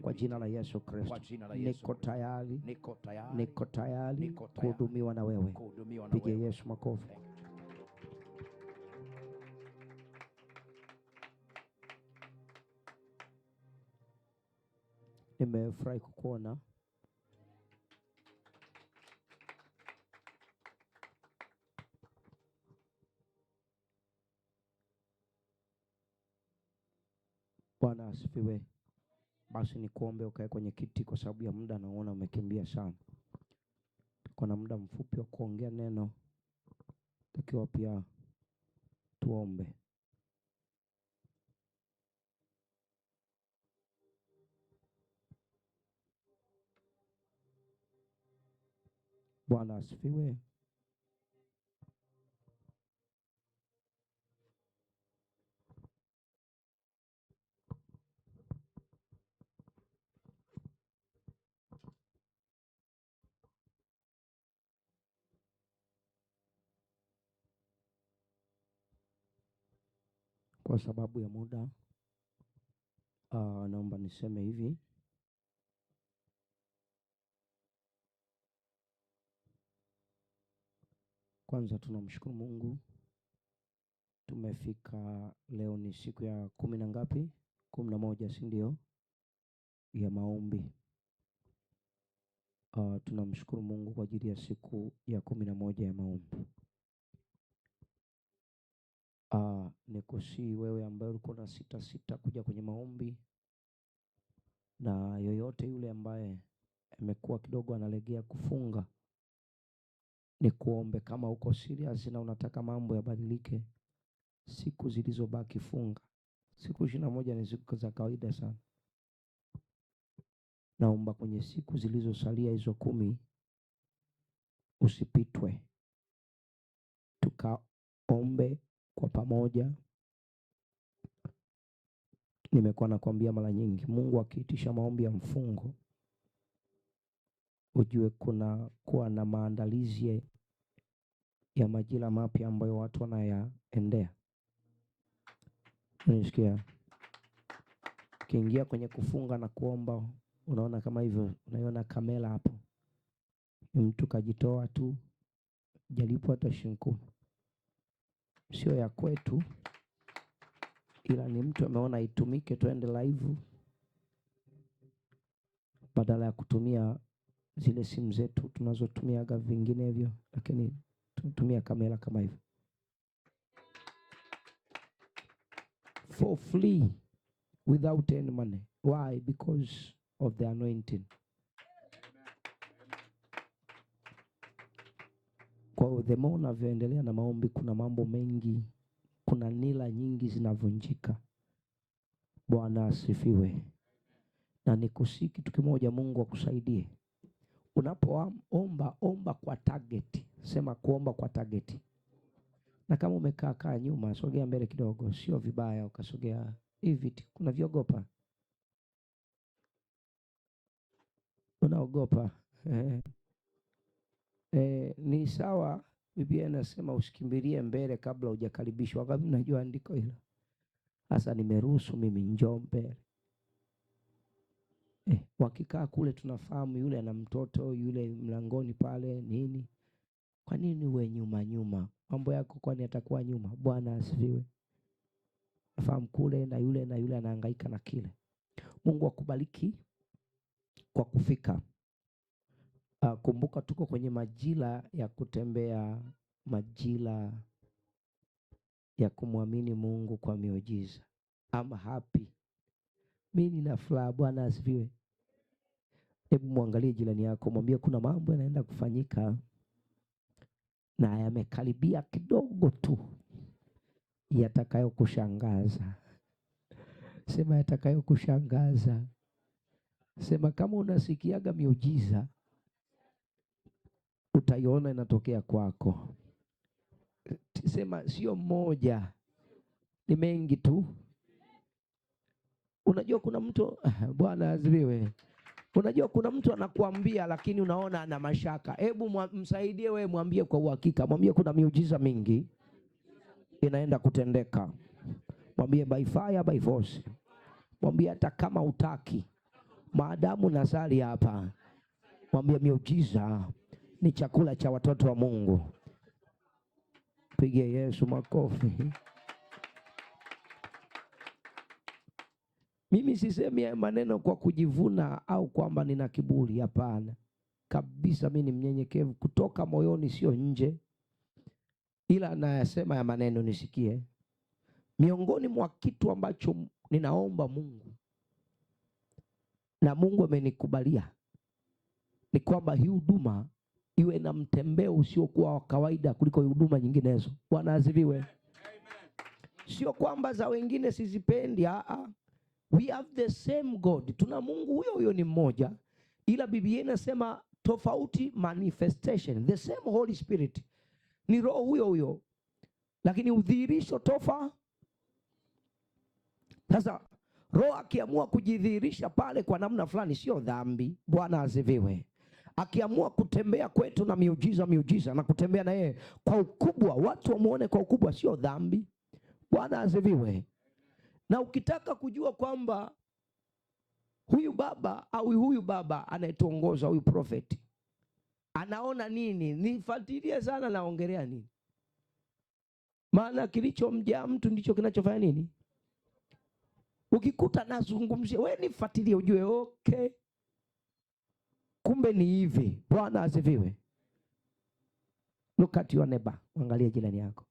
kwa jina la Yesu Kristo. Niko tayari kuhudumiwa na wewe. Pigie Yesu makofi. Nimefurahi kukuona. Bwana asifiwe. Basi nikuombe ukae kwenye kiti kwa sababu ya muda, naona umekimbia sana. Kuna muda mfupi wa kuongea neno. Takiwa pia tuombe. Bwana asifiwe. Kwa sababu ya muda, naomba niseme hivi. Kwanza tunamshukuru Mungu. Tumefika leo, ni siku ya 10 na ngapi? 11, si ndio? Ya maombi. Tunamshukuru Mungu kwa ajili ya siku ya 11 ya maombi. Nikusi wewe ambaye ulikuwa na sita kuja kwenye maombi, na yoyote yule ambaye amekuwa kidogo analegea kufunga, ni kuombe kama uko serious na unataka mambo yabadilike. Siku zilizobaki funga. Siku 21 ni siku za kawaida sana. Naomba kwenye siku zilizosalia hizo 10 usipitwe. Tukaombe kwa pamoja. Nimekuwa nakwambia mara nyingi, Mungu akiitisha maombi ya mfungo, ujue kuna kuwa na maandalizi ya majira mapya ambayo watu wanayaendea. Unasikia? Kiingia kwenye kufunga na kuomba, unaona kama hivyo, unaiona kamera hapo. Mtu kajitoa tu, jalipo hata shilingi, sio ya kwetu, ila ni mtu ameona itumike, tuende live, badala ya kutumia zile simu zetu tunazotumiaga vinginevyo, lakini tunatumia kamera kama hivyo for free without any money. Why? Because of the anointing. Kwa the more unavyoendelea na maombi, kuna mambo mengi, kuna nila nyingi zinavunjika. Bwana asifiwe. Na nikusiki kitu kimoja, Mungu akusaidie. Unapoomba, omba kwa target. Sema kuomba kwa target. Na kama umekaa nyuma, sogea mbele kidogo, sio vibaya ukasogea hivi. Kuna viogopa? Unaogopa? Ni sawa. Biblia inasema usikimbilie mbele kabla hujakaribishwa. Wakati unajua andiko hilo. Sasa nimeruhusu mimi njoo mbele. Wakikaa kule tunafahamu yule ana mtoto, yule mlangoni pale nini. Kwa nini uwe nyuma? Mambo yako kwani atakuwa nyuma? Bwana asifiwe. Nafahamu kule na yule anahangaika na kile. Mungu akubariki kwa kufika. Kumbuka tuko kwenye majira ya kutembea, majira ya kumwamini Mungu kwa miujiza. I'm happy. Mimi nina furaha. Bwana asifiwe. Hebu muangalie jirani yako, mwambie kuna mambo yanaenda kufanyika na yamekaribia kidogo tu, yatakayokushangaza. Sema yatakayokushangaza. Sema kama unasikiaga miujiza, utaiona inatokea kwako. Sema sio mmoja, ni mengi tu. Unajua kuna mtu, Bwana asifiwe. Unajua kuna mtu anakuambia lakini unaona ana mashaka. Hebu msaidie wewe, mwambie kwa uhakika. Mwambie kuna miujiza mingi inaenda kutendeka. Mwambie by fire by force. Mwambie hata kama utaki, maadamu nasali hapa, mwambie miujiza ni chakula cha watoto wa Mungu. Pigie Yesu makofi. Mimi sisemi haya maneno kwa kujivuna au kwamba nina kiburi, hapana kabisa. Mimi ni mnyenyekevu kutoka moyoni, sio nje, ila nayasema ya maneno nisikie. Miongoni mwa kitu ambacho ninaomba Mungu na Mungu amenikubalia ni kwamba hii huduma iwe na mtembeo usiokuwa wa kawaida kuliko huduma nyinginezo. Bwana asifiwe. Sio kwamba za wengine sizipendi, we have the same God. Tuna Mungu huyo huyo, ni mmoja, ila Biblia inasema tofauti manifestation. The same Holy Spirit, ni roho huyo huyo, lakini udhihirisho tofauti. Sasa roho akiamua kujidhihirisha pale kwa namna fulani sio dhambi. Bwana asifiwe. Akiamua kutembea kwetu na miujiza na kutembea na yeye kwa ukubwa, watu wamuone kwa ukubwa, sio dhambi. Bwana asifiwe. Na ukitaka kujua kwamba huyu baba au huyu baba anayetuongoza, huyu prophet anaona nini, nifuatilie sana naongelea nini. Maana kilichomjaa mtu ndicho kinachofanya nini. Ukikuta nazungumzia, wewe nifuatilie ujue okay, kumbe ni hivi. Bwana asifiwe. Look at your neighbor, angalia jirani yako,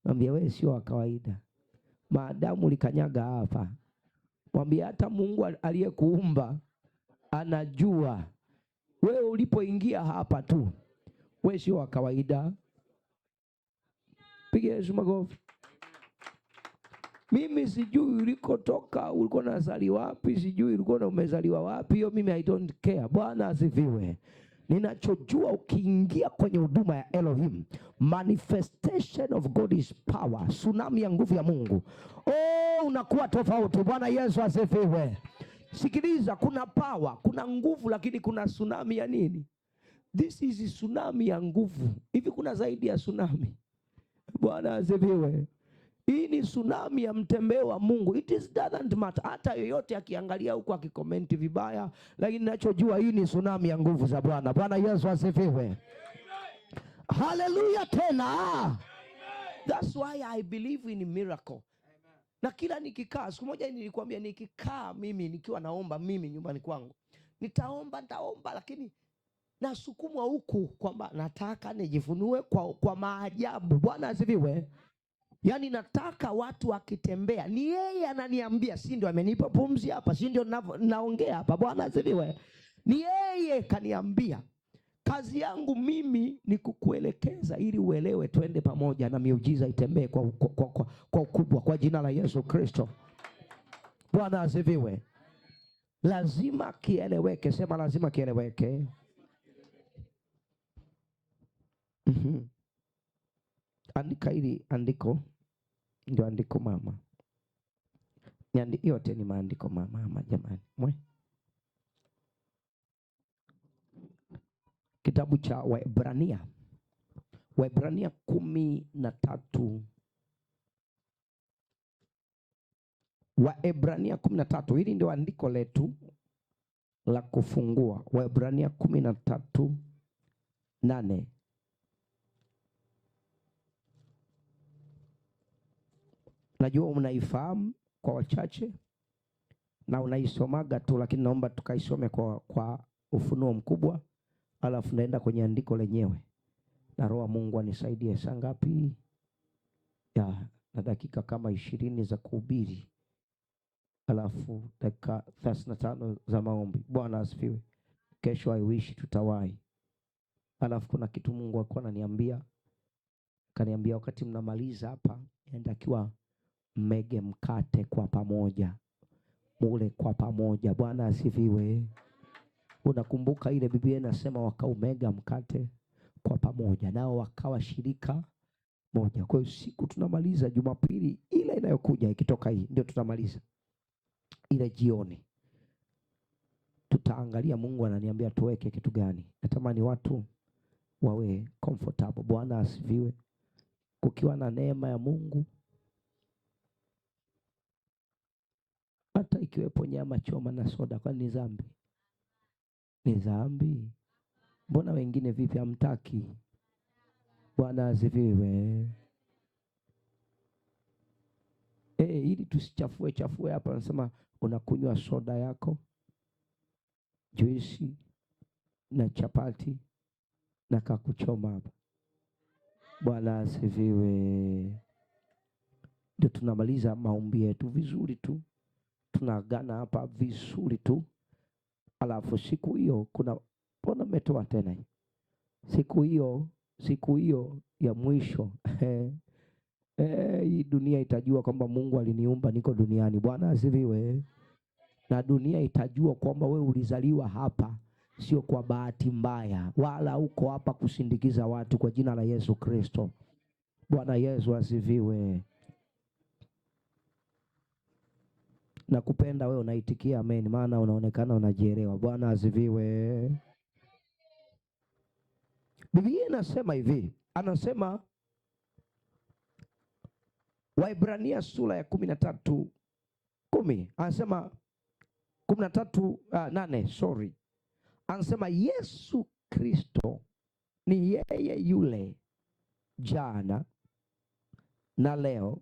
mwambie wewe sio wa kawaida. Maadamu ulikanyaga hapa, mwambie hata Mungu aliyekuumba anajua wewe ulipoingia hapa tu, wewe sio wa kawaida. Piga Yesu makofi. Mimi sijui ulikotoka, ulikuwa unazaliwa wapi, sijui ulikuwa umezaliwa wapi, hiyo mimi I don't care. Bwana asifiwe. Ninachojua ukiingia kwenye huduma ya Elohim, manifestation of God's power, tsunami ya nguvu ya Mungu, unakuwa tofauti. Bwana Yesu asifiwe. Sikiliza, kuna power, kuna nguvu, lakini kuna tsunami ya nini? This is tsunami ya nguvu. Hivi kuna zaidi ya tsunami? Bwana asifiwe. Hii ni tsunami ya mtembeo wa Mungu. It is doesn't matter. Hata yoyote akiangalia huko akikomenti vibaya, lakini ninachojua hii ni tsunami ya nguvu za Bwana. Bwana Yesu asifiwe. Hallelujah tena. That's why I believe in miracle. Na kila nikikaa, siku moja nilikwambia, nikikaa mimi nikiwa naomba mimi nyumbani kwangu, nitaomba, lakini nasukumwa huku kwamba nataka nijifunue kwa maajabu. Bwana asifiwe. Yaani nataka watu wakitembea ni yeye ananiambia, si ndio amenipa pumzi hapa, si ndio naongea hapa. Bwana asifiwe. Ni yeye kaniambia. Kazi yangu mimi ni kukuelekeza ili uelewe, twende pamoja na miujiza itembee kwa ukubwa kwa jina la Yesu Kristo. Bwana asifiwe. Lazima kieleweke, sema lazima kieleweke. Andika hili andiko, ndio andiko mama. Yote ni maandiko mama jamani. Kitabu cha Waebrania 13. Waebrania 13, hili ndio andiko letu la kufungua. Waebrania 13:8. Najua unaifahamu kwa wachache na unaisomaga tu, lakini naomba tukaisome kwa ufunuo mkubwa, alafu naenda kwenye andiko lenyewe. Na Roho Mungu anisaidie. Saa ngapi? Na dakika kama 20 za kuhubiri, alafu dakika 35 za maombi. Bwana asifiwe. Kesho I wish tutawahi. Alafu kuna kitu Mungu alikuwa ananiambia, kaniambia wakati mnamaliza hapa, inatakiwa mmege mkate kwa pamoja, mule kwa pamoja. Bwana asifiwe. Unakumbuka ile Biblia inasema wakaumega mkate kwa pamoja, nao wakawa shirika moja. Kwa hiyo siku tunamaliza Jumapili ile inayokuja, ikitoka hii ndio tunamaliza ile jioni, tutaangalia Mungu ananiambia tuweke kitu gani. Natamani watu wawe comfortable. Bwana asifiwe. Kukiwa na neema ya Mungu, hata ikiwepo nyama choma na soda, kwani ni dhambi? Ni dhambi? Mbona wengine vipi hamtaki? Bwana asifiwe. Ili tusichafue hapa, nasema unakunywa soda yako, juisi na chapati na kakuchoma hapa. Bwana asifiwe. Ndio tunamaliza maombi yetu vizuri tu, tunaagana hapa vizuri tu, alafu siku hiyo kuna mbona mmetoa tena siku hiyo ya mwisho hii dunia itajua kwamba Mungu aliniumba niko duniani. Bwana asifiwe. Na dunia itajua kwamba wewe ulizaliwa hapa sio kwa bahati mbaya, wala uko hapa kusindikiza watu, kwa jina la Yesu Kristo. Bwana Yesu asifiwe. Nakupenda wewe unaitikia amen, maana unaonekana unajielewa. Bwana asifiwe. Biblia inasema hivi, anasema Waebrania sura ya 13:10, anasema 13:8, anasema Yesu Kristo ni yeye yule jana na leo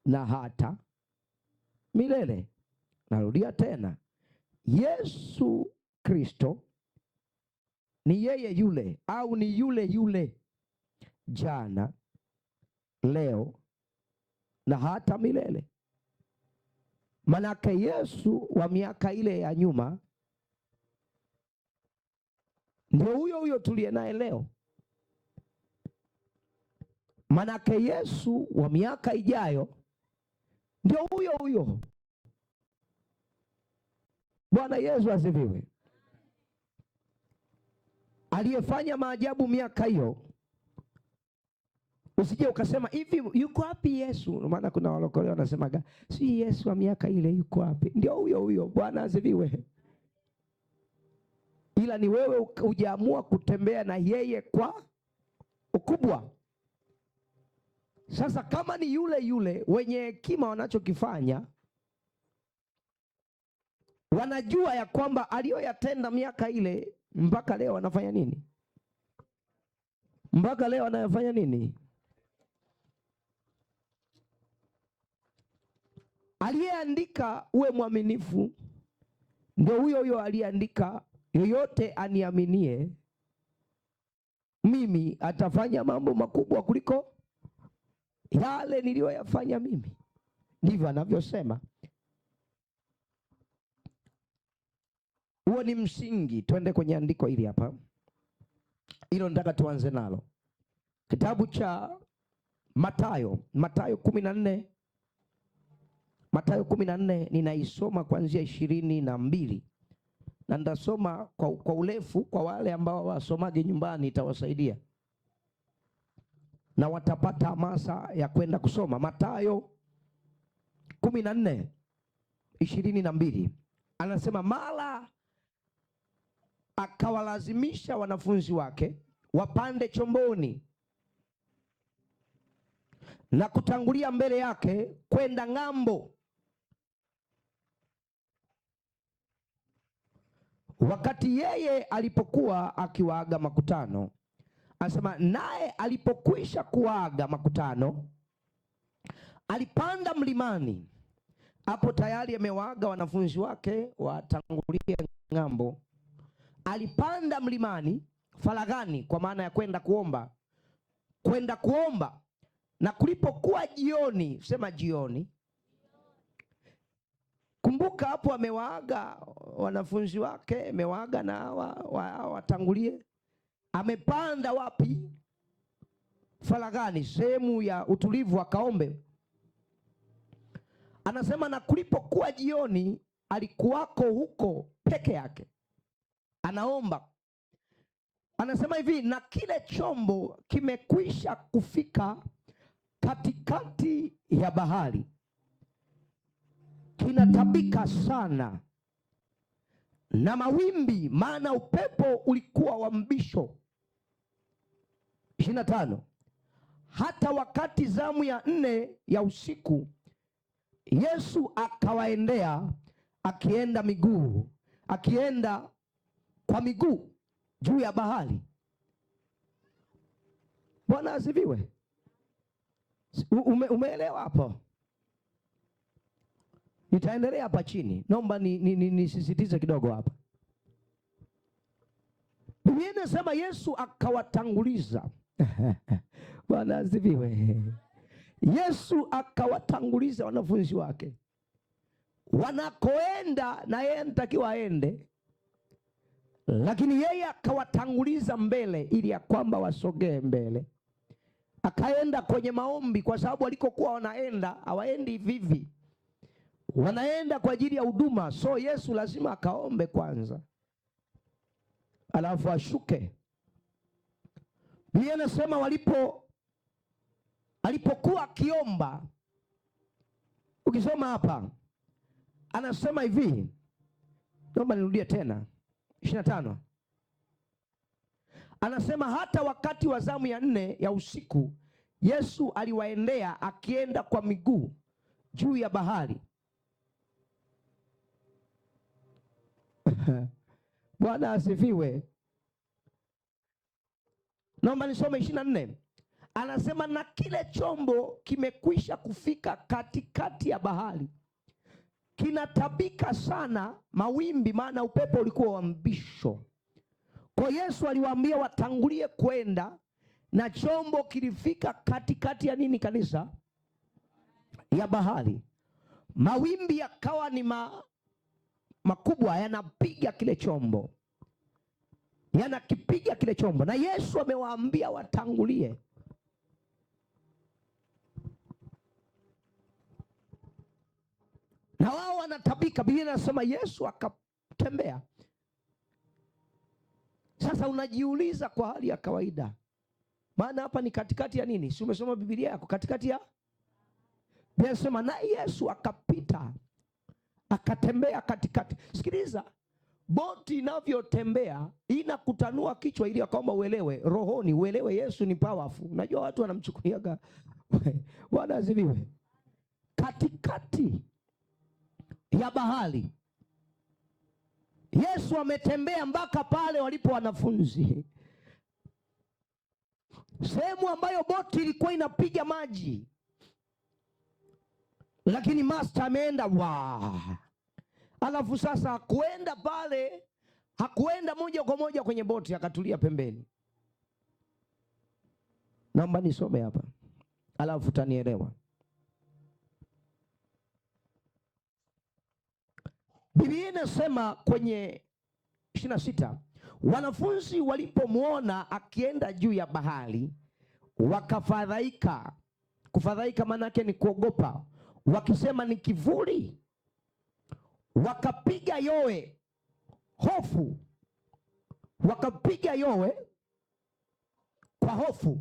na hata milele. Narudia tena, Yesu Kristo ni yeye yule, au ni yule yule jana, leo na hata milele. Manake Yesu wa miaka ile ya nyuma ndio huyo huyo tuliye naye leo. Manake Yesu wa miaka ijayo ndio huyo huyo. Bwana Yesu asifiwe. Aliyefanya maajabu miaka hiyo, usije ukasema hivi yuko wapi Yesu? Maana kuna walokole wanasemaga si Yesu wa miaka ile yuko wapi? Ndio huyo huyo. Bwana asifiwe. Ila ni wewe hujaamua kutembea na yeye kwa ukubwa. Sasa kama ni yule yule, wenye hekima wanachokifanya, wanajua ya kwamba aliyoyatenda miaka ile mpaka leo wanafanya nini? Mpaka leo wanafanya nini? Aliyeandika uwe mwaminifu ndio huyo huyo aliyeandika yoyote aniaminie mimi atafanya mambo makubwa kuliko yale niliyoyafanya mimi. Ndivyo anavyosema. Huo ni msingi. Twende kwenye andiko hili hapa, hilo nataka tuanze nalo. Kitabu cha Mathayo 14, Mathayo 14 ninaisoma kuanzia 22 na nitasoma kwa urefu. Kwa wale ambao wasomage nyumbani itawasaidia na watapata hamasa ya kwenda kusoma. Mathayo 14:22 anasema, mara akawalazimisha wanafunzi wake wapande chomboni na kutangulia mbele yake kwenda ng'ambo. Wakati yeye alipokuwa akiwaaga makutano, anasema naye alipokwisha kuaga makutano, alipanda mlimani. Hapo tayari amewaaga wanafunzi wake watangulie ng'ambo. Alipanda mlimani faraghani, kwa maana ya kwenda kuomba. Na kulipokuwa jioni, sema jioni. Kumbuka hapo amewaaga wanafunzi wake, amewaaga na watangulie. Amepanda wapi? Faraghani, sehemu ya utulivu, akaombe. Anasema na kulipokuwa jioni, alikuwako huko peke yake anaomba. Anasema hivi, na kile chombo kimekwisha kufika katikati ya bahari, kinatabika sana na mawimbi, maana upepo ulikuwa wa mbisho. 25, hata wakati zamu ya 4 ya usiku Yesu akawaendea akienda kwa miguu juu ya bahari. Bwana asifiwe. Umeelewa hapo? Nitaendelea hapa chini. Naomba nisisitize kidogo hapa. Biblia inasema Yesu akawatanguliza. Bwana asifiwe. Yesu akawatanguliza wanafunzi wake wanakoenda, na yeye anatakiwa aende, lakini yeye akawatanguliza mbele ili ya kwamba wasogee mbele. Akaenda kwenye maombi, kwa sababu walikokuwa wanaenda hawaendi vivi, wanaenda kwa ajili ya huduma. So Yesu lazima akaombe kwanza, alafu ashuke. Biblia inasema alipokuwa akiomba, ukisoma hapa anasema hivi, naomba nirudie tena 25. Anasema hata wakati wa zamu ya 4 ya usiku Yesu aliwaendea akienda kwa miguu juu ya bahari. Bwana asifiwe. Naomba nisome 24. Anasema na kile chombo kimekwisha kufika katikati ya bahari, kinatabika sana mawimbi, maana upepo ulikuwa wa mbisho. Kwa Yesu aliwaambia watangulie kwenda, na chombo kilifika katikati ya nini kanisa? Ya bahari. Mawimbi yakawa ni makubwa, yanapiga kile chombo, yanakipiga kile chombo, na Yesu amewaambia watangulie. Na wao wanatabika. Biblia inasema Yesu akatembea. Sasa unajiuliza kwa hali ya kawaida, maana hapa ni katikati ya nini? Si umesoma Biblia yako? Katikati ya, Biblia inasema na Yesu akapita, akatembea katikati. Sikiliza, boti inavyotembea inakutanua kichwa ili kwamba uelewe rohoni, uelewe Yesu ni powerful. Unajua watu wanamchukuliaga Bwana asifiwe. Katikati ya bahari Yesu ametembea mpaka pale walipo wanafunzi, sehemu ambayo boti ilikuwa inapiga maji, lakini master ameenda alafu sasa hakuenda pale, hakuenda moja kwa moja kwenye boti, akatulia pembeni. Naomba nisome hapa alafu tanielewa. Biblia inasema kwenye 26, wanafunzi walipomwona akienda juu ya bahari wakafadhaika. Kufadhaika maana yake ni kuogopa, wakisema ni kivuli. Wakapiga yowe hofu, wakapiga yowe kwa hofu.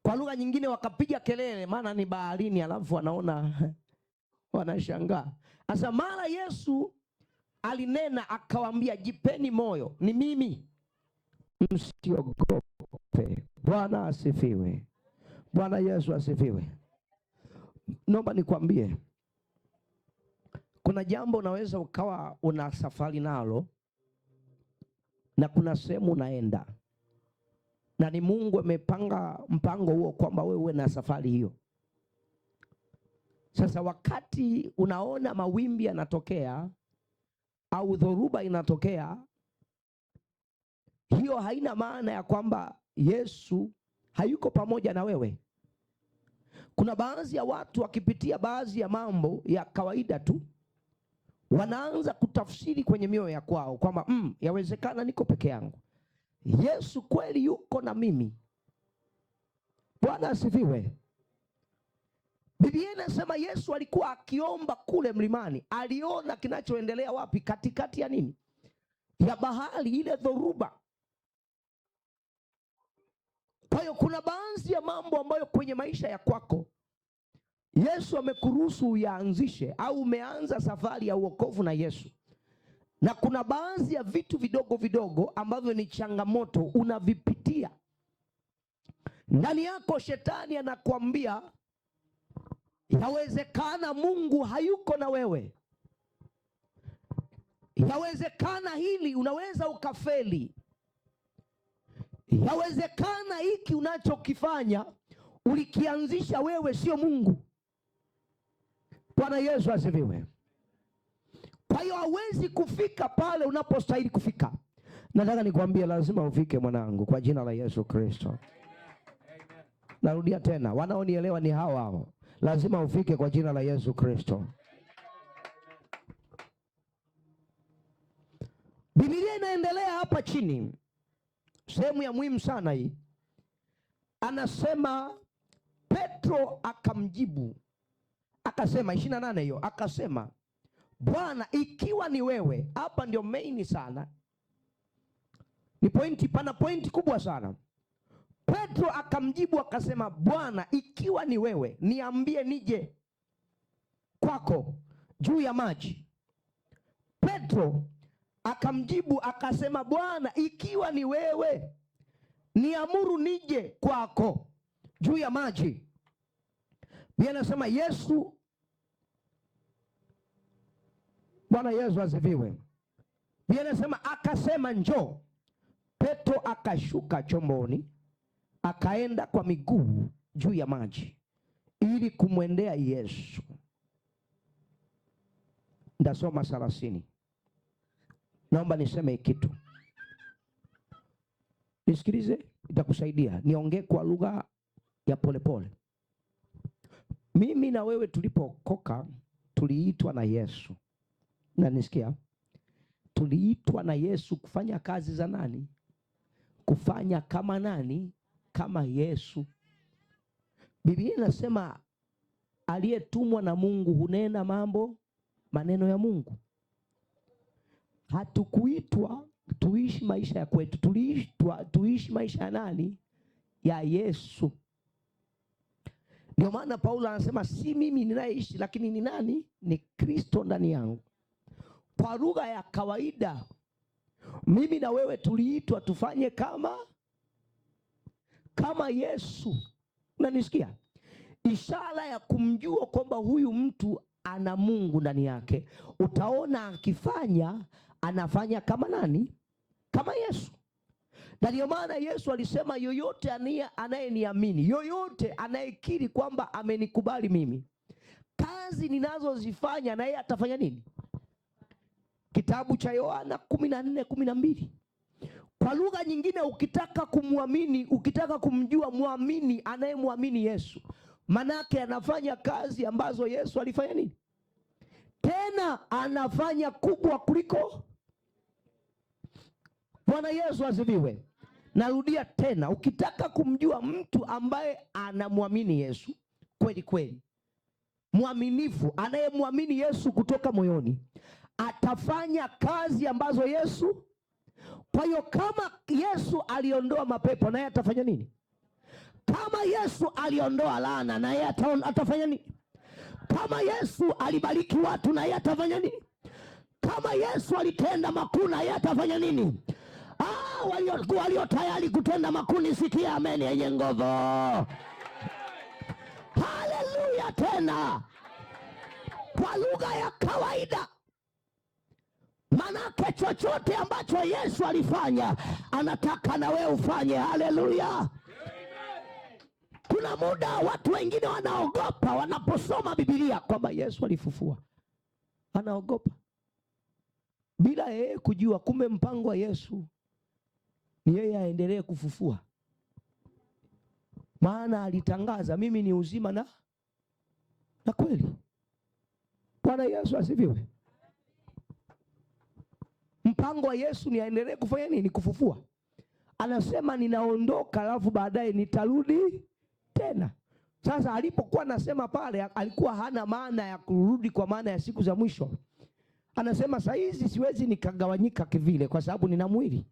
Kwa lugha nyingine wakapiga kelele, maana ni baharini, alafu wanaona wanashangaa. Sasa mara Yesu alinena akawaambia, jipeni moyo, ni mimi, msiogope. Bwana asifiwe. Bwana Yesu asifiwe. Naomba nikwambie, kuna jambo unaweza ukawa una safari nalo, na kuna sehemu unaenda, na ni Mungu amepanga mpango huo kwamba wewe uwe na safari hiyo. Sasa wakati unaona mawimbi yanatokea au dhoruba inatokea, hiyo haina maana ya kwamba Yesu hayuko pamoja na wewe. Kuna baadhi ya watu wakipitia baadhi ya mambo ya kawaida tu, wanaanza kutafsiri kwenye mioyo ya kwao kwamba yawezekana niko peke yangu, Yesu kweli yuko na mimi. Bwana asifiwe. Biblia inasema Yesu alikuwa akiomba kule mlimani, aliona kinachoendelea wapi? Katikati ya nini? Ya bahari, ile dhoruba. Kwa hiyo kuna baadhi ya mambo ambayo kwenye maisha ya kwako Yesu amekuruhusu uyaanzishe, au umeanza safari ya wokovu na Yesu, na kuna baadhi ya vitu vidogo vidogo ambavyo ni changamoto unavipitia ndani yako. Shetani anakuambia Yawezekana Mungu hayuko na wewe. Yawezekana hili unaweza ukafeli. Yawezekana hiki unachokifanya ulikianzisha wewe, sio Mungu. Bwana Yesu asifiwe. Kwa hiyo hawezi kufika pale unapostahili kufika. Nataka nikwambie, lazima ufike mwanangu, kwa jina la Yesu Kristo. Narudia tena, wanaonielewa ni hao. Lazima ufike kwa jina la Yesu Kristo. Biblia inaendelea hapa chini, sehemu ya muhimu sana hii. Anasema Petro akamjibu akasema, 28 hiyo, akasema Bwana, ikiwa ni wewe. Hapa ndio main sana, ni pointi, pana pointi kubwa sana. Petro akamjibu akasema, Bwana, ikiwa ni wewe, niambie nije kwako juu ya maji. Petro akamjibu akasema, Bwana, ikiwa ni wewe, niamuru nije kwako juu ya maji. Biblia inasema Yesu, Bwana Yesu asifiwe. Biblia inasema akasema, njoo. Petro akashuka chomboni, akaenda kwa miguu juu ya maji ili kumwendea Yesu. Ndasoma 30. Naomba niseme kitu, nisikilize, itakusaidia. Niongee kwa lugha ya polepole. Mimi na wewe tulipookoka tuliitwa na Yesu. Na nisikia, tuliitwa na Yesu kufanya kazi za nani? Kufanya kama nani? Kama Yesu. Biblia inasema aliyetumwa na Mungu hunena maneno ya Mungu. Hatukuitwa tuishi maisha ya kwetu, tuliitwa tuishi maisha ya nani? Ya Yesu. Ndio maana Paulo anasema si mimi ninaishi, lakini ni nani? Ni Kristo ndani yangu. Kwa lugha ya kawaida, mimi na wewe tuliitwa tufanye kama Yesu. Unanisikia? Ishara ya kumjua kwamba huyu mtu ana Mungu ndani yake, utaona akifanya, anafanya kama nani? Kama Yesu. Na ndio maana Yesu alisema, yoyote anayeniamini, yoyote anayekiri kwamba amenikubali mimi, kazi ninazozifanya na yeye atafanya nini? Kitabu cha Yohana 14:12. Kwa lugha nyingine, ukitaka kumwamini, ukitaka kumjua, muamini anayemwamini Yesu. Manake anafanya kazi ambazo Yesu alifanya nini? Tena anafanya kubwa kuliko. Bwana Yesu asifiwe. Narudia tena, ukitaka kumjua mtu ambaye anamwamini Yesu kweli kweli, mwaminifu, anayemwamini Yesu kutoka moyoni, atafanya kazi ambazo Yesu. Kwa hiyo kama Yesu aliondoa mapepo, naye atafanya nini? Kama Yesu aliondoa laana, naye atafanya nini? Kama Yesu alibariki watu, naye atafanya nini? Kama Yesu alitenda makuu, naye atafanya nini? Walio tayari kutenda makuu, sikia amen yenye nguvu. Haleluya. Tena kwa lugha ya kawaida, manake chochote ambacho Yesu alifanya, anataka na wewe ufanye. Haleluya. Kuna muda watu wengine wanaogopa wanaposoma Biblia kwamba Yesu alifufua. Anaogopa bila yeye kujua kumbe mpango wa Yesu ni yeye aendelee kufufua. Maana alitangaza, mimi ni uzima na kweli. Bwana Yesu asifiwe. Mpango wa Yesu ni aendelee kufanya nini? Kufufua. Anasema ninaondoka, alafu baadaye nitarudi tena. Sasa alipokuwa anasema pale, alikuwa hana maana ya kurudi kwa maana ya siku za mwisho. Anasema saa hizi siwezi nikagawanyika kivile kwa sababu nina mwili,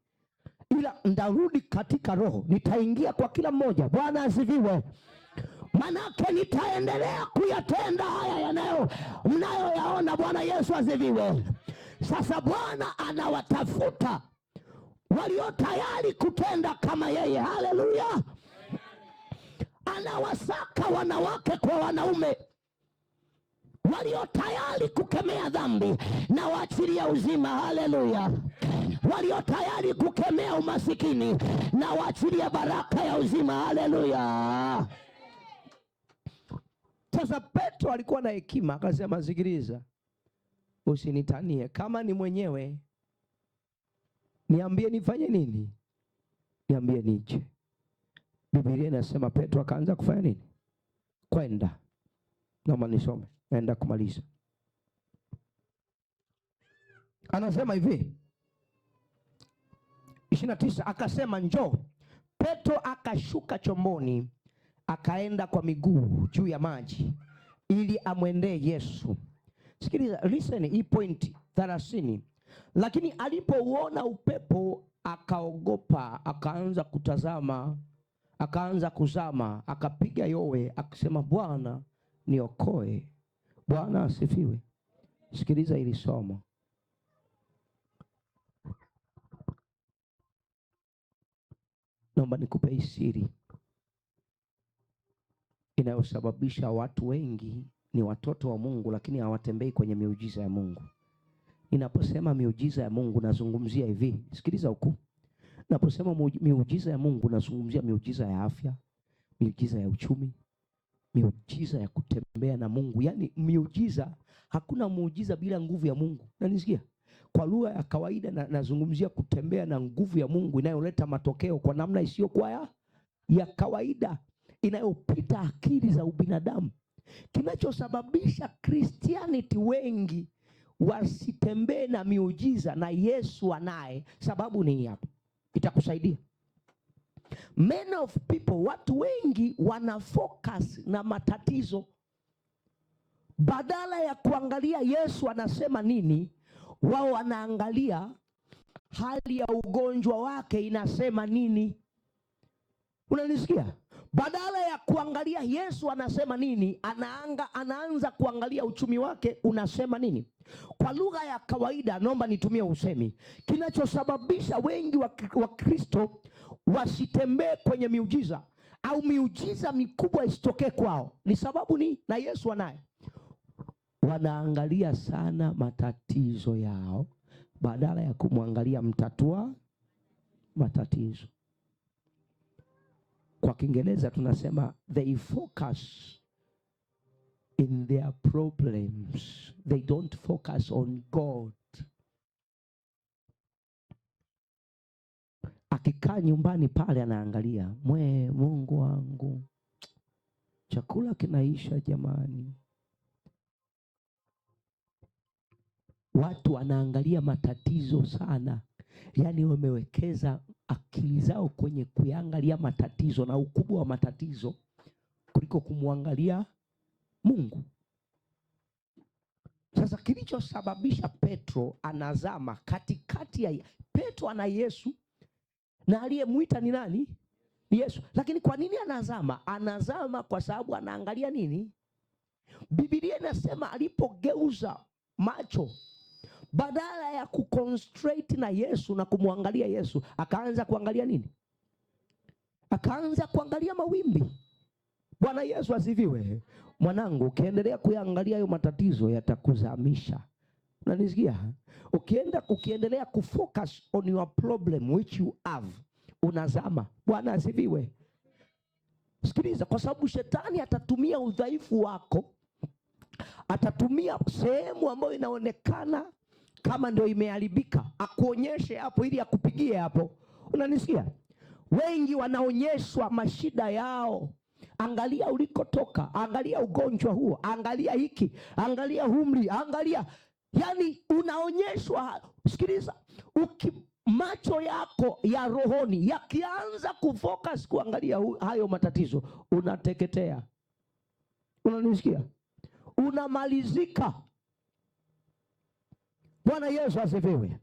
ila ndarudi katika roho, nitaingia kwa kila mmoja. Bwana asifiwe. Manake nitaendelea kuyatenda haya mnayoyaona. Bwana Yesu asifiwe. Sasa Bwana anawatafuta walio tayari kutenda kama yeye. Haleluya. Anawasaka wanawake kwa wanaume walio tayari kukemea dhambi na waachilia uzima. Haleluya! Walio tayari kukemea umasikini na waachilia baraka ya uzima. Haleluya! Sasa Petro alikuwa na hekima, akasema sikiliza, usinitanie, kama ni mwenyewe niambie nifanye nini, niambie nije. Biblia inasema Petro akaanza kufanya nini? Kwenda. Naomba nisome, naenda kumaliza. Anasema hivi 29, akasema njoo. Petro akashuka chomboni, akaenda kwa miguu juu ya maji ili amwendee Yesu. Sikiliza, listen hii point 30. Lakini alipouona upepo akaogopa, akaanza kutazama, akaanza kuzama, akapiga yowe akisema, Bwana niokoe. Bwana asifiwe. Sikiliza hili somo. Naomba nikupe hii siri inayosababisha watu wengi ni watoto wa Mungu lakini hawatembei kwenye miujiza ya Mungu. Ninaposema miujiza ya Mungu nazungumzia hivi, sikiliza huku. Naposema miujiza ya Mungu nazungumzia miujiza ya afya, miujiza ya uchumi, miujiza ya kutembea na Mungu. Yaani miujiza, hakuna muujiza bila nguvu ya Mungu. Unanisikia? Kwa lugha ya kawaida nazungumzia kutembea na nguvu ya Mungu inayoleta matokeo kwa namna isiyokuwa ya kawaida, inayopita akili za ubinadamu. Kinachosababisha Christianity wengi wasitembee na miujiza na Yesu anaye, sababu ni hapa. Itakusaidia. Men of people, watu wengi wana focus na matatizo badala ya kuangalia Yesu anasema nini. Wao wanaangalia hali ya ugonjwa wake inasema nini. Unanisikia? Badala ya kuangalia Yesu anasema nini, anaanza kuangalia uchumi wake unasema nini. Kwa lugha ya kawaida, naomba nitumie usemi, kinachosababisha wengi wa Kristo wasitembee kwenye miujiza au miujiza mikubwa isitokee kwao ni sababu ni na Yesu anaye. Wanaangalia sana matatizo yao badala ya kumwangalia mtatua matatizo. Kwa Kiingereza tunasema they focus in their problems. They don't focus on God. Akikaa nyumbani pale anaangalia, Mungu wangu, chakula kinaisha jamani. Watu wanaangalia matatizo sana. Yaani wamewekeza akili zao kwenye kuangalia matatizo na ukubwa wa matatizo kuliko kumwangalia Mungu. Sasa kilichosababisha Petro anazama katikati ya Petro ana Yesu na aliyemuita ni nani? Ni Yesu. Lakini kwa nini anazama? Anazama kwa sababu anaangalia nini? Biblia inasema alipogeuza macho, badala ya kuconcentrate na Yesu na kumwangalia Yesu, akaanza kuangalia nini? Akaanza kuangalia mawimbi. Bwana Yesu asifiwe. Mwanangu, ukiendelea kuangalia hayo matatizo yatakuzamisha. Unanisikia? Ukiendelea kufocus on your problem which you have, unazama. Bwana asifiwe. Sikiliza, kwa sababu shetani atatumia udhaifu wako, atatumia sehemu ambayo inaonekana kama ndio imeharibika, akuonyeshe hapo ili akupigie hapo. Unanisikia? Wengi wanaonyeshwa mashida yao. Angalia ulikotoka, angalia ugonjwa huo, angalia hiki, angalia umri, angalia. Yani unaonyeshwa. Sikiliza, macho yako ya rohoni yakianza kufocus kuangalia hayo matatizo, unateketea. Unanisikia? Unamalizika. Bwana Yesu asifiwe.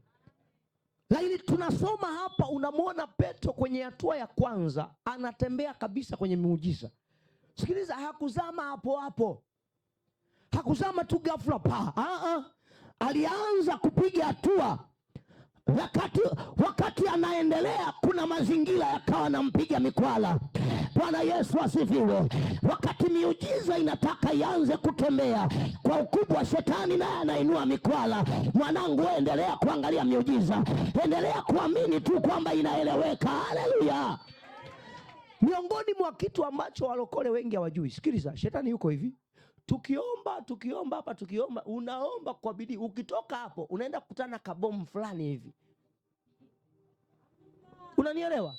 Lakini tunasoma hapa, unamwona Petro kwenye hatua ya kwanza anatembea kabisa kwenye miujiza. Sikiliza, hakuzama hapo hapo. Hakuzama tu ghafla pa. Alianza kupiga hatua. Wakati anaendelea, kuna mazingira yakawa nampiga mikwala. Bwana Yesu asifiwe. Wakati miujiza inataka ianze kutembea kwa ukubwa, shetani naye anainua mikwala. Mwanangu, endelea kuangalia miujiza, endelea kuamini tu kwamba inaeleweka. Haleluya. Miongoni mwa kitu ambacho walokole wengi hawajui, sikiliza, shetani yuko hivi. Tukiomba hapa, unaomba kwa bidii, ukitoka hapo unaenda kukutana kabomu fulani hivi. Unanielewa?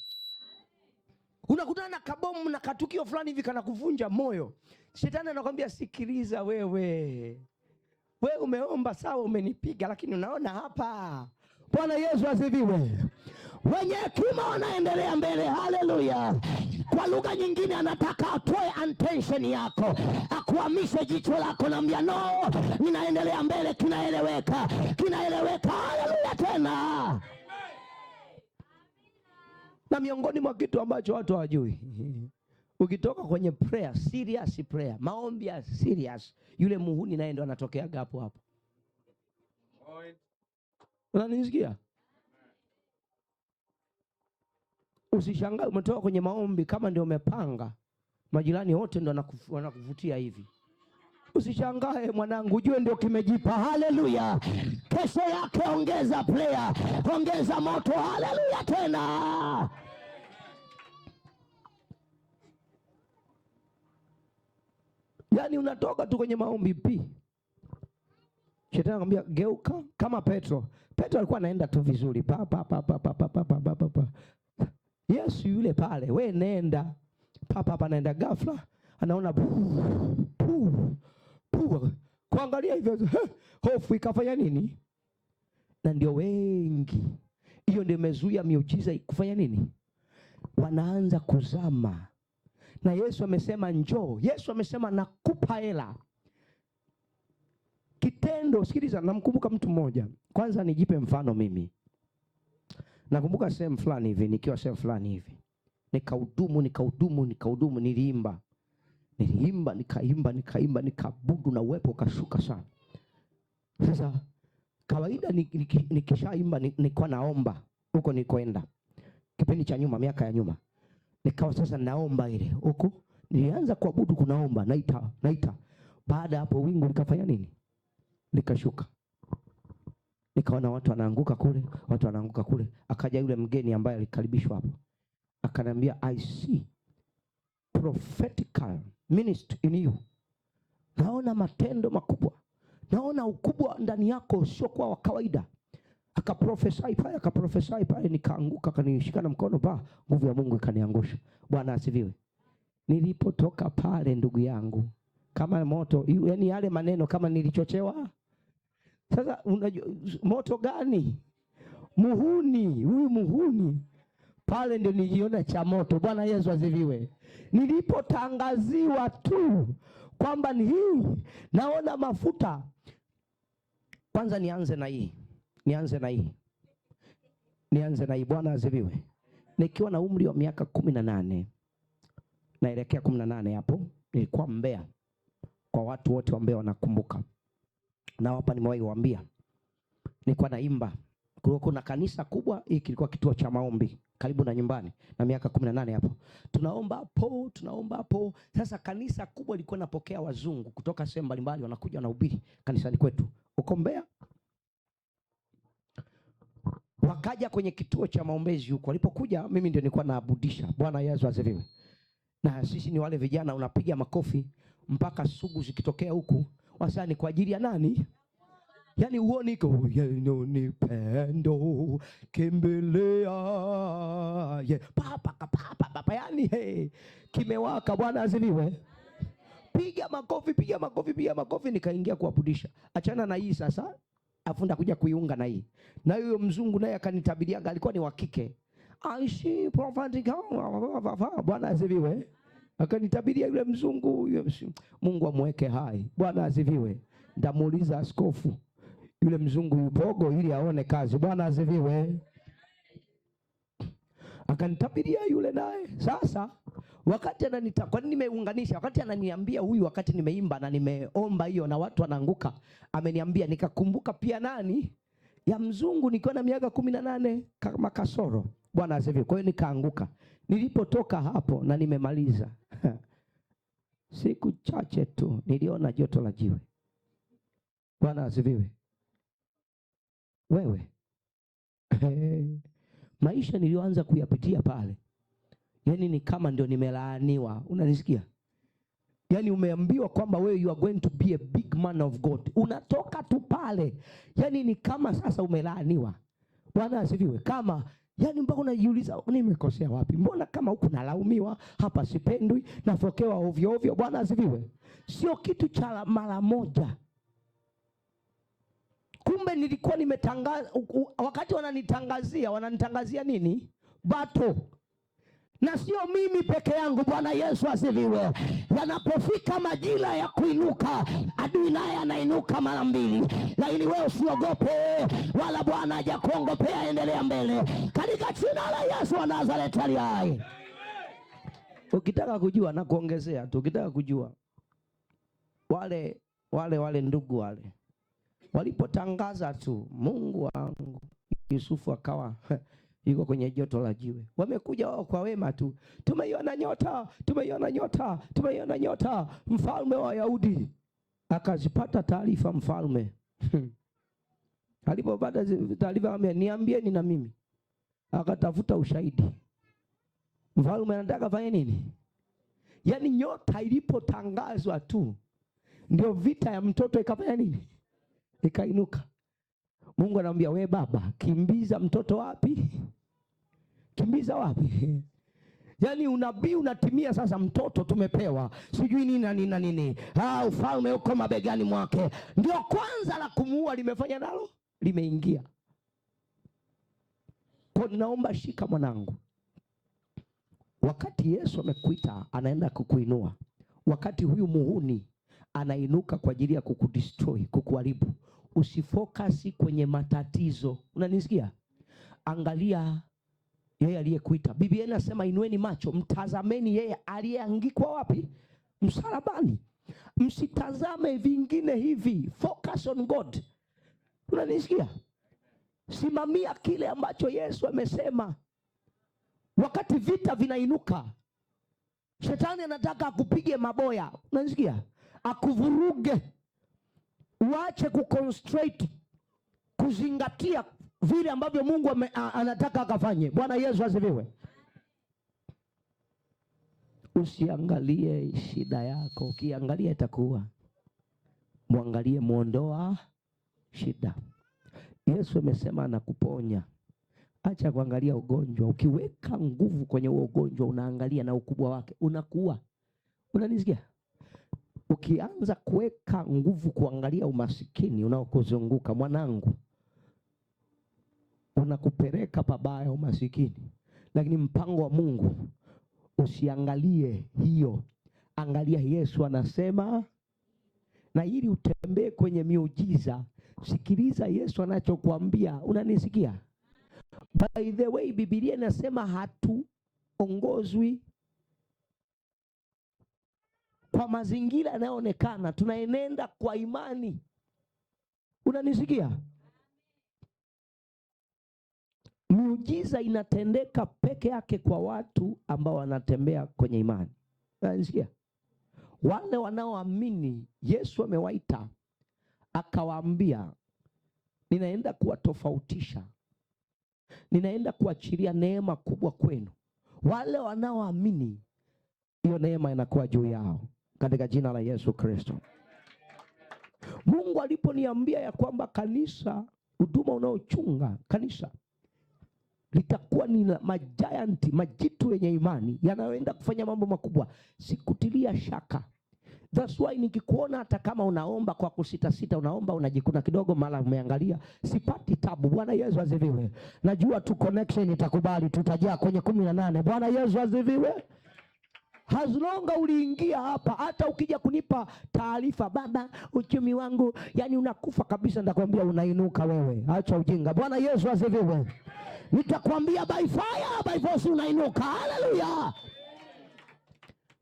Unakutana na kabomu na katukio fulani hivi kana kuvunja moyo. Shetani anakuambia, sikiliza wewe umeomba sawa, umenipiga, lakini unaona hapa. Bwana Yesu asifiwe. Wenye hekima wanaendelea mbele. Haleluya. Kwa lugha nyingine anataka atoe attention yako, akuhamishe jicho lako, naambia no, ninaendelea mbele, kinaeleweka. Haleluya tena. Na miongoni mwa kitu ambacho watu hawajui, ukitoka kwenye prayer, serious prayer, maombi ya serious, yule muhuni naye ndo anatokea hapo. Unanisikia? Usishangae umetoka kwenye maombi kama ndio umepanga, majirani wote ndo wanakuvutia hivi. Usishangae mwanangu, ujue ndio kimejipa. Haleluya. Kesho yake ongeza prayer, ongeza moto. Haleluya tena. Yaani unatoka tu kwenye maombi shetani anakuambia geuka, kama Petro alikuwa anaenda tu vizuri pa. Yesu yule pale, we nenda pa naenda, ghafla anaona kuangalia hivyo, hofu ikafanya nini? Na ndio wengi, hiyo ndio imezuia miujiza kufanya nini? Wanaanza kuzama. Na Yesu amesema njoo. Yesu amesema nakupa hela. Kitendo, sikiliza, namkumbuka mtu mmoja. Kwanza nijipe mfano mimi. Nakumbuka sehemu fulani hivi, nikiwa sehemu fulani hivi, nikahudumu, niliimba, nikaimba, nikabudu na uwepo ukashuka sana. Sasa kawaida nikishaimba nilikuwa naomba huko nikoenda. Kipindi cha nyuma, miaka ya nyuma, nikawa sasa naomba ile huko. Nilianza kuabudu kunaomba, naita. Baada hapo wingu likafanya nini? Likashuka. Nikaona watu wanaanguka kule, Akaja yule mgeni ambaye alikaribishwa hapo. Akaniambia, I see prophetical ministry in you. Naona matendo makubwa. Naona ukubwa ndani yako sio kwa wa kawaida. Akaprofesai pale, nikaanguka, kanishika na mkono nguvu ya Mungu ikaniangusha. Bwana asifiwe. Nilipotoka pale, ndugu yangu, kama moto, yaani yale maneno kama nilichochewa. Sasa unajua moto gani? Huyu muhuni pale ndio niliona cha moto. Bwana Yesu asifiwe. Nilipotangaziwa tu kwamba ni hii, naona mafuta. Kwanza nianze na hii. Bwana asifiwe. Nikiwa na umri wa miaka 18, naelekea 18 hapo, nilikuwa Mbeya. Kwa watu wote wa Mbeya wanakumbuka. Na hapa nimewahi kuambia, nilikuwa naimba. Kuna kanisa kubwa, hiki kilikuwa kituo cha maombi karibu na nyumbani, na miaka 18 hapo. Tunaomba hapo. Sasa kanisa kubwa lilikuwa napokea wazungu kutoka sehemu mbalimbali, wanakuja na ubiri kanisani kwetu uko Mbeya. Wakaja kwenye kituo cha maombezi huko. Walipokuja, mimi ndio nilikuwa naabudisha. Bwana Yesu asifiwe. Na sisi ni wale vijana unapiga makofi mpaka sugu zikitokea huku. Wasani kwa ajili ya nani? Yaani uone iko ni pendo kimbelea papa yani kimewaka. Bwana asifiwe. Piga makofi. Nikaingia kuabudisha. Achana na hii sasa, afunda kuja kuiunga na hii. Na huyo mzungu naye akanitabiria, alikuwa ni wa kike. Aishi prophetic. Bwana asifiwe. Akanitabiria yule mzungu, Mungu amweke hai. Bwana asifiwe. Ndamuuliza askofu, yule mzungu yupogo ili aone kazi. Bwana asifiwe. Akanitabiria yule naye. Sasa wakati kwa nini nimeunganisha? Wakati ananiambia huyu, wakati nimeimba na nimeomba hiyo na watu wanaanguka, ameniambia, nikakumbuka pia nani? ya mzungu nikiwa na miaka 18 kama kasoro. Bwana asifiwe. Kwa hiyo nikaanguka. Nilipotoka hapo na nimemaliza siku chache tu niliona joto la jiwe. Bwana asifiwe. Wewe maisha nilioanza kuyapitia pale, yani ni kama ndio nimelaaniwa. Unanisikia? Yani umeambiwa kwamba wewe you are going to be a big man of God. Unatoka tu pale, yani ni kama sasa umelaaniwa. Bwana asifiwe. Kama yani mpaka unajiuliza nimekosea wapi? Mbona kama huku nalaumiwa, hapa sipendwi, nafokewa ovyo ovyo. Bwana asifiwe. Sio kitu cha mara moja. Kumbe nilikuwa nimetangaza, wakati wananitangazia nini? Bato. Na sio mimi peke yangu. Bwana Yesu asifiwe. Yanapofika majira ya kuinuka, adui naye anainuka mara mbili. Lakini wewe usiogope, wala Bwana hajakuongopea, endelea mbele katika jina la Yesu wa Nazareti aliye hai. Ukitaka kujua na kuongezea tu, ukitaka kujua wale ndugu wale walipotangaza tu, Mungu wangu, Yusufu akawa yuko kwenye joto la jiwe. Wamekuja wao kwa wema tu, tumeiona nyota, tumeiona nyota, tumeiona nyota. Mfalme wa Wayahudi akazipata taarifa mfalme alipopata taarifa akamwambia, niambieni na mimi. Akatafuta ushahidi. Mfalme anataka fanye nini? Yaani nyota ilipotangazwa tu ndio vita ya mtoto ikafanya nini? Ikainuka. Mungu anamwambia, we baba, kimbiza mtoto wapi? Kimbiza wapi? Yaani unabii unatimia sasa, mtoto tumepewa, sijui nini na nini na nini. Ufalme uko mabegani mwake. Ndio kwanza la kumuua limefanya nalo, limeingia. Kwa ninaomba shika mwanangu. Wakati Yesu amekuita anaenda kukuinua. Wakati huyu muhuni anainuka kwa ajili ya kukudestroy, kukuharibu, usifokasi kwenye matatizo. Unanisikia? Angalia yeye aliyekuita. Biblia inasema inueni macho, mtazameni yeye aliyeangikwa wapi? Msalabani. Msitazame vingine hivi. Focus on God. Unanisikia? Simamia kile ambacho Yesu amesema. Wakati vita vinainuka, shetani anataka akupige maboya. Unanisikia? Akuvuruge. Uache kuconcentrate, kuzingatia vile ambavyo Mungu anataka akafanye. Bwana Yesu asifiwe. Usiangalie shida yako. Ukiangalia itakuwa. Muangalie muondoa shida. Yesu amesema anakuponya. Acha kuangalia ugonjwa. Ukiweka nguvu kwenye huo ugonjwa, unaangalia na ukubwa wake, unakuwa. Unanisikia? Ukianza kuweka nguvu kuangalia umasikini unaokuzunguka, mwanangu, unakupeleka pabaya umasikini. Lakini mpango wa Mungu usiangalie hiyo. Angalia Yesu anasema. Na ili utembee kwenye miujiza, sikiliza Yesu anachokuambia. Unanisikia? By the way, Biblia inasema hatuongozwi kwa mazingira yanayoonekana, tunaenenda kwa imani. Unanisikia? Miujiza inatendeka peke yake kwa watu ambao wanatembea kwenye imani. Unanisikia? Wale wanaoamini Yesu amewaita akawaambia, ninaenda kuwatofautisha, ninaenda kuachilia neema kubwa kwenu. Wale wanaoamini, hiyo neema inakuwa juu yao katika jina la Yesu Kristo. Mungu aliponiambia ya kwamba kanisa, huduma unaochunga kanisa litakuwa ni majianti, majitu yenye imani yanayoenda kufanya mambo makubwa, sikutilia shaka. That's why nikikuona hata kama unaomba kwa kusita, unaomba unajikuna kidogo, mara umeangalia, sipati tabu. Bwana Yesu asifiwe. Najua tu connection itakubali, tutajaa kwenye 18. Bwana Yesu asifiwe. As long as uliingia hapa, hata ukija kunipa taarifa, baba uchumi wangu yani unakufa kabisa, nitakwambia unainuka wewe. Acha ujinga. Bwana Yesu asifiwe. Nitakwambia by fire by force unainuka. Haleluya.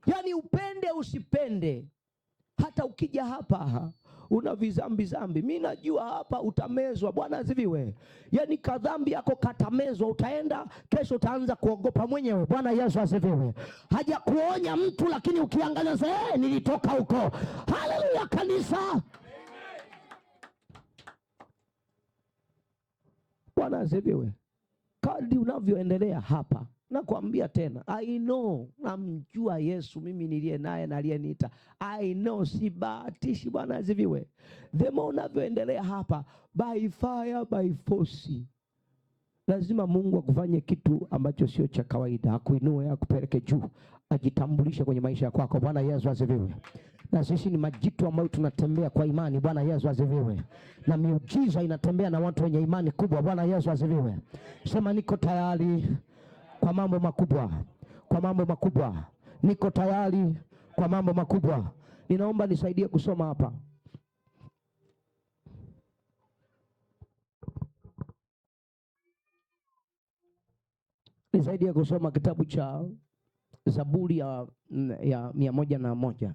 Yani upende usipende, hata ukija hapa una vizambi zambi. Mimi najua hapa utamezwa. Bwana asifiwe. Yaani kadhambi yako katamezwa, utaenda kesho utaanza kuogopa mwenyewe. Bwana Yesu asifiwe. Haja kuonya mtu, lakini ukiangalia sasa nilitoka huko. Haleluya kanisa. Bwana asifiwe. Kadri unavyoendelea hapa, nakwambia tena, I know, namjua Yesu mimi niliye naye na aliyeniita. I know, sibahatishi. Bwana asifiwe. The more unavyoendelea hapa, by fire by force, lazima Mungu akufanye kitu ambacho sio cha kawaida, akuinue, akupeleke juu, ajitambulishe kwenye maisha yako. Bwana Yesu asifiwe. Na sisi ni majitu ambayo tunatembea kwa imani. Bwana Yesu asifiwe. Na miujiza inatembea na watu wenye imani kubwa. Bwana Yesu asifiwe. Sema niko tayari kwa mambo makubwa. Kwa mambo makubwa. Niko tayari kwa mambo makubwa. Ninaomba nisaidie kusoma hapa. Nisaidie kusoma kitabu cha Zaburi ya 101.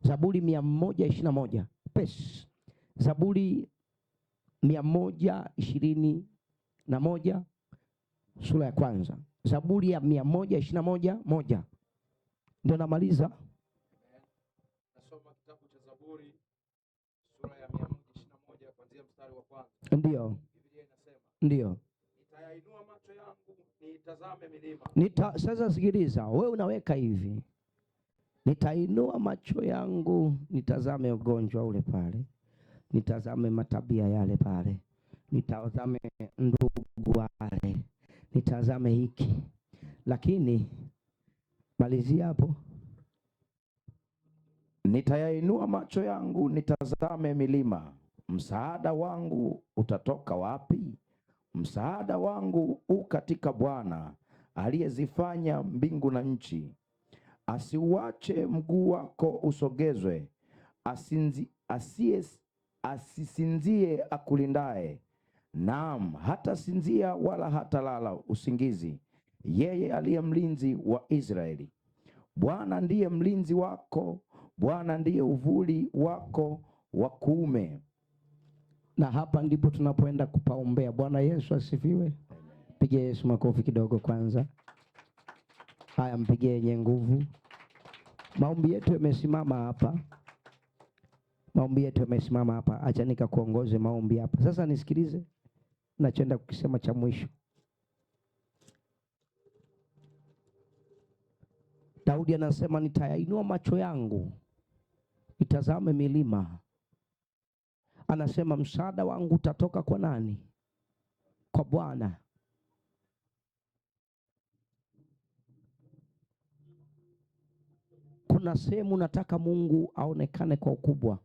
Zaburi 121. Pes. Zaburi 121 sura ya kwanza. Zaburi ya 121:1. Ndio namaliza. Nasoma kitabu cha Zaburi sura ya 121 kuanzia mstari wa kwanza. Ndio. Biblia inasema, ndio. Nitayainua macho yangu nitazame milima. Sasa sikiliza, wewe unaweka hivi. Nitainua macho yangu nitazame ugonjwa ule pale, nitazame matabia yale pale, nitazame ndugu wale, nitazame hiki. Lakini malizia hapo. Nitayainua macho yangu nitazame milima, msaada wangu utatoka wapi? Msaada wangu u katika Bwana aliyezifanya mbingu na nchi. Asiuache mguu wako usogezwe, asisinzie akulindaye. Naam, hata sinzia wala hata lala usingizi, yeye aliye mlinzi wa Israeli. Bwana ndiye mlinzi wako, Bwana ndiye uvuli wako wa kuume. Na hapa ndipo tunapoenda kupaombea. Bwana Yesu asifiwe. Pigie Yesu makofi kidogo kwanza. Haya, mpigie yenye nguvu. Maombi yetu yamesimama hapa. Maombi yetu yamesimama hapa. Acha nikakuongoze maombi hapa. Sasa nisikilize. Nachoenda kukisema cha mwisho. Daudi anasema nitayainua macho yangu nitazame milima. Anasema msaada wangu utatoka kwa nani? Kwa Bwana. Kuna sehemu nataka Mungu aonekane kwa ukubwa.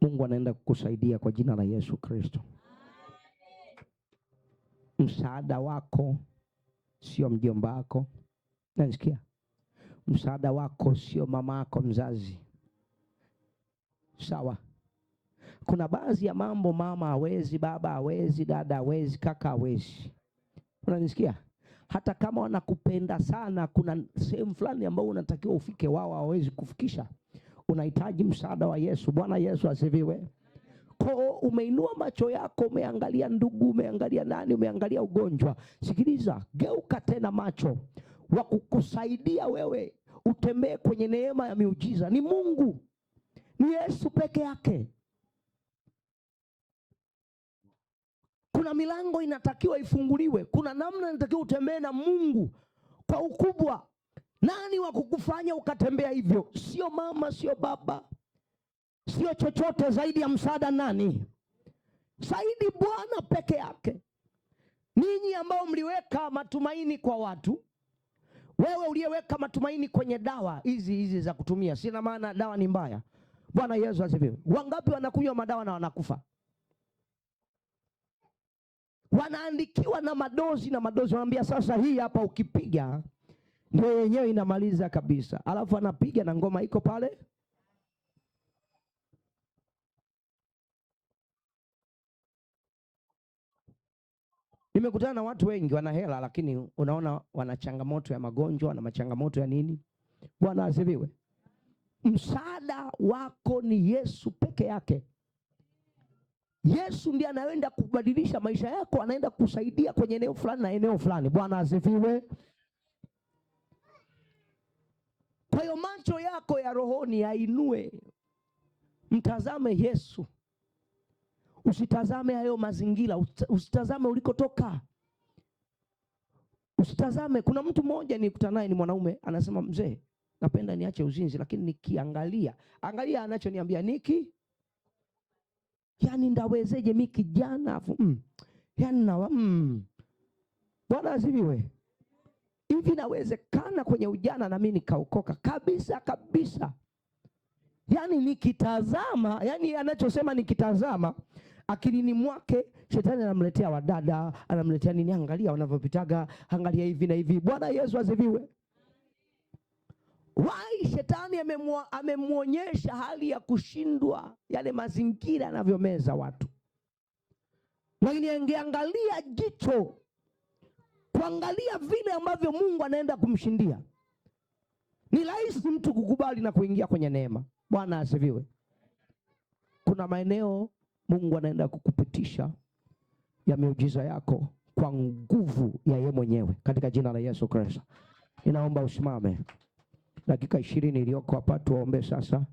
Mungu anaenda kukusaidia kwa jina la Yesu Kristo. Msaada wako sio mjomba wako. Nasikia? Msaada wako sio mama yako mzazi. Sawa? Kuna baadhi ya mambo mama hawezi, baba hawezi, dada hawezi, kaka hawezi. Unanisikia? Hata kama wanakupenda sana, kuna sehemu fulani ambayo unatakiwa ufike, wao hawezi kufikisha. Unahitaji msaada wa Yesu. Bwana Yesu asifiwe. Kwa umeinua macho yako, umeangalia ndugu, umeangalia nani, umeangalia ugonjwa. Sikiliza, geuka tena macho. Wa kukusaidia wewe utembee kwenye neema ya miujiza ni Mungu. Ni Yesu peke yake. Kuna milango inatakiwa ifunguliwe. Kuna namna inatakiwa utembee na Mungu kwa ukubwa. Nani wa kukufanya ukatembea hivyo? Sio mama, sio baba, sio chochote zaidi ya msaada. Nani? Zaidi Bwana peke yake. Ninyi ambao mliweka matumaini kwa watu, wewe uliyeweka matumaini kwenye dawa hizi za kutumia, sina maana dawa ni mbaya. Bwana Yesu asifiwe. Wangapi wanakunywa madawa na wanakufa? Wanaandikiwa na madozi na madozi, wanaambia sasa hii hapa ukipiga ndio yenyewe inamaliza kabisa. Alafu anapiga na ngoma iko pale. Nimekutana na watu wengi wana hela, lakini unaona wana changamoto ya magonjwa na machangamoto ya nini. Bwana asifiwe. msaada wako ni Yesu peke yake. Yesu ndiye anaenda kubadilisha maisha yako, anaenda kusaidia kwenye eneo fulani na eneo fulani. Bwana asifiwe. Kwa hiyo macho yako ya rohoni yainue, mtazame Yesu. Usitazame hayo mazingira, usitazame ulikotoka. Usitazame. Kuna mtu mmoja nikutana naye, ni mwanaume, anasema mzee, napenda niache uzinzi, lakini nikiangalia anachoniambia yani ndawezeje mimi kijana yani Bwana asifiwe. Hivi nawezekana kwenye ujana na mimi nikaokoka kabisa kabisa. Yani nikitazama, yani anachosema nikitazama, akilini mwake shetani anamletea wadada, anamletea nini, angalia wanavyopitaga, angalia hivi na hivi. Bwana Yesu asifiwe. Wai shetani amemwonyesha hali ya kushindwa, yale mazingira yanavyomeza watu. Lakini angeangalia jicho, kuangalia vile ambavyo Mungu anaenda kumshindia, ni rahisi mtu kukubali na kuingia kwenye neema. Bwana asifiwe. Kuna maeneo Mungu anaenda kukupitisha ya miujiza yako kwa nguvu ya yeye mwenyewe, katika jina la Yesu Kristo. Ninaomba usimame dakika 20 iliyoko hapa, tuombe sasa.